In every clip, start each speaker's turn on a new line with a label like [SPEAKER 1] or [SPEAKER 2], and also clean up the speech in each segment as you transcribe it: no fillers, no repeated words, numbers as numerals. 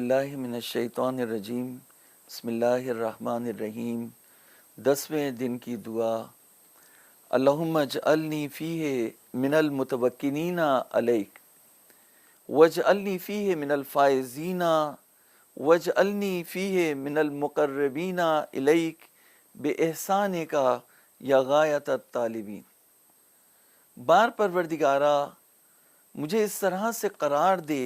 [SPEAKER 1] बिल्लाहि मिनश्शैतानिर्रजीम बिस्मिल्लाहिर्रहमानिर्रहीम। 10वें दिन की दुआ। अल्लाहुम्मा अजअलनी फ़ीहि मिनल मुतवक्किलीना अलैक वजअलनी फ़ीहि मिनल फ़ाइज़ीना वजअलनी फ़ीहि मिनल मुक़र्रबीना इलैक बिइहसानिका या गायतत तालिबीन। बार परवरदिगारा, मुझे इस तरह से करार दे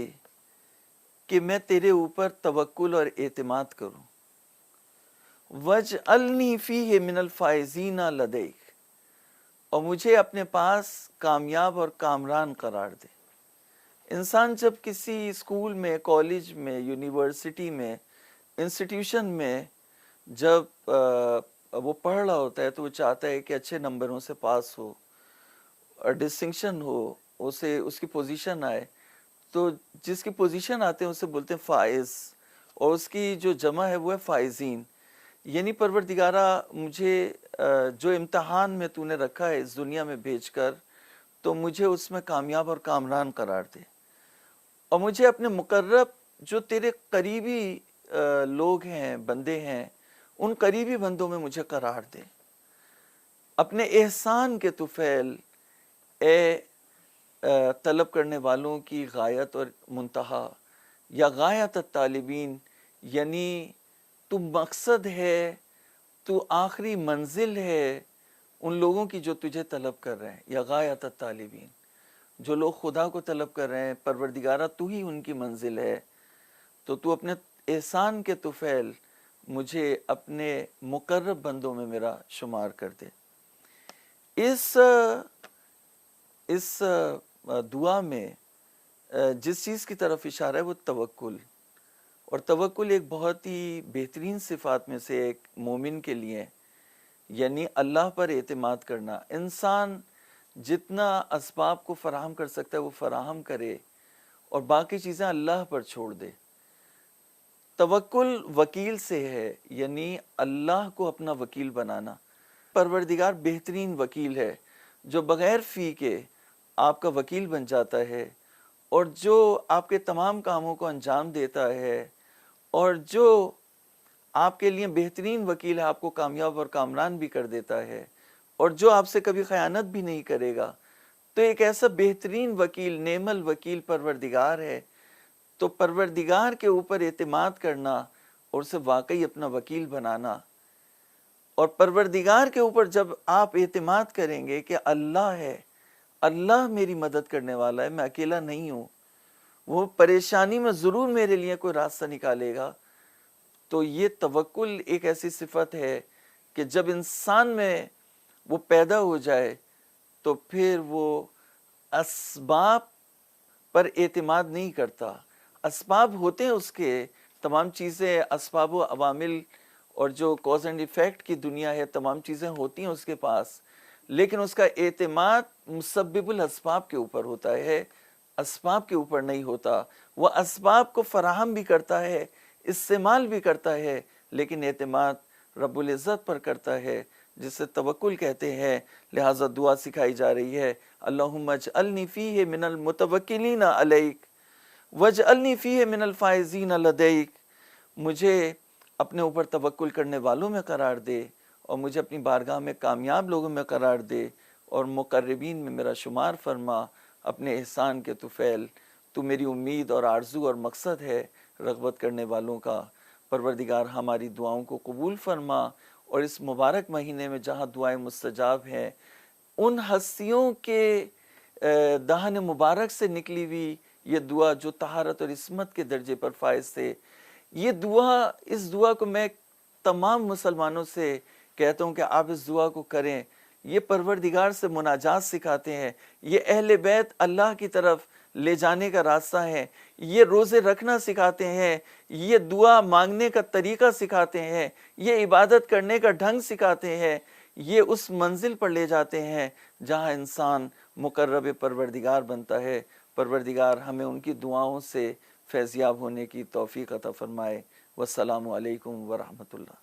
[SPEAKER 1] कि मैं तेरे ऊपर तवक्कुल और एतमाद करूं। वजअलनी फ़ीहि मिनल फ़ाइज़ीना लदैक, और मुझे अपने पास कामयाब और कामरान करार दे। इंसान जब किसी स्कूल में, कॉलेज में, यूनिवर्सिटी में, इंस्टीट्यूशन में जब वो पढ़ रहा होता है तो वो चाहता है कि अच्छे नंबरों से पास हो और डिस्टिंक्शन हो, उसे उसकी पोजीशन आए। तो जिसकी पोजीशन आते हैं उसे बोलते हैं फ़ाइज़, और उसकी जो जमा है वो है फ़ाइज़ीन। यानी परवरदिगारा, मुझे जो इम्तहान में तूने रखा है इस दुनिया में भेजकर, तो मुझे उसमें कामयाब और कामरान करार दे, और मुझे अपने मुकर्रब जो तेरे करीबी लोग हैं, बंदे हैं, उन करीबी बंदों में मुझे करार दे। अपने एहसान के तुफ़ैल ए तलब करने वालों की गायत और मुंतहा, या गायत तालिबीन, यानी तू मकसद है, तू आखिरी मंजिल है उन लोगों की जो तुझे तलब कर रहे हैं। या गायत तालिबीन, जो लोग खुदा को तलब कर रहे हैं, परवरदिगारा तू ही उनकी मंजिल है। तो तू अपने एहसान के तुफ़ैल मुझे अपने मुकर्रब बंदों में मेरा शुमार कर दे। इस दुआ में जिस चीज़ की तरफ इशारा है वो तवक्कुल, और तवक्कुल एक बहुत ही बेहतरीन सिफ़ात में से एक मोमिन के लिए, यानी अल्लाह पर एतमाद करना। इंसान जितना असबाब को फ़राहम कर सकता है वो फ़राहम करे और बाकी चीज़ें अल्लाह पर छोड़ दे। तवक्कुल वकील से है, यानी अल्लाह को अपना वकील बनाना। परवरदिगार बेहतरीन वकील है जो बग़ैर फ़ी के आपका वकील बन जाता है, और जो आपके तमाम कामों को अंजाम देता है, और जो आपके लिए बेहतरीन वकील है, आपको कामयाब और कामरान भी कर देता है, और जो आपसे कभी ख़यानत भी नहीं करेगा। तो एक ऐसा बेहतरीन वकील, नेमल वकील परवरदिगार है। तो परवरदिगार के ऊपर एतमाद करना और उसे वाकई अपना वकील बनाना, और परवरदिगार के ऊपर जब आप एतमाद करेंगे कि अल्लाह है, अल्लाह मेरी मदद करने वाला है, मैं अकेला नहीं हूँ, वो परेशानी में ज़रूर मेरे लिए कोई रास्ता निकालेगा। तो ये तवक्कुल एक ऐसी सिफत है कि जब इंसान में वो पैदा हो जाए तो फिर वो असबाब पर एतमाद नहीं करता। असबाब होते हैं उसके, तमाम चीज़ें, असबाब व अवामिल और जो कॉज एंड इफ़ेक्ट की दुनिया है, तमाम चीज़ें होती हैं उसके पास, लेकिन उसका एतमाद मुसब्बिबुल असबाब के ऊपर होता है, असबाब के ऊपर नहीं होता। वह असबाब को फराहम भी करता है, इस्तेमाल भी करता है, लेकिन एतमाद रब्बुल इज़्ज़त पर करता है, जिसे तवक्कुल कहते हैं। लिहाजा दुआ सिखाई जा रही है, अल्लाहुम्मा अजअलनी फ़ीहि मिनल मुतवक्किलीना अलैक वजअलनी फ़ीहि मिनल फ़ाइज़ीना लदैक। मुझे अपने ऊपर तवक्कुल करने वालों में करार दे, और मुझे अपनी बारगाह में कामयाब लोगों में करार दे, और मुक़र्रबीन में मेरा शुमार फरमा। अपने एहसान के तुफ़ैल तू मेरी उम्मीद और आरज़ू और मकसद है रग़बत करने वालों का। परवरदिगार हमारी दुआओं को कबूल फरमा, और इस मुबारक महीने में जहाँ दुआएं मुस्तजाब हैं, उन हस्तियों के दहन मुबारक से निकली हुई ये दुआ जो तहारत और इस्मत के दर्जे पर फायज थे, ये दुआ, इस दुआ को मैं तमाम मुसलमानों से कहता हूँ कि आप इस दुआ को करें। ये परवरदिगार से मुनाजात सिखाते हैं, ये अहले बैत अल्लाह की तरफ ले जाने का रास्ता है, ये रोज़े रखना सिखाते हैं, ये दुआ मांगने का तरीक़ा सिखाते हैं, ये इबादत करने का ढंग सिखाते हैं, ये उस मंजिल पर ले जाते हैं जहाँ इंसान मुकर्रब परवरदिगार बनता है। परवरदिगार हमें उनकी दुआओं से फैज़याब होने की तौफ़ीक़ अता फ़रमाए। वस्सलामु अलैकुम व रहमतुल्लाह।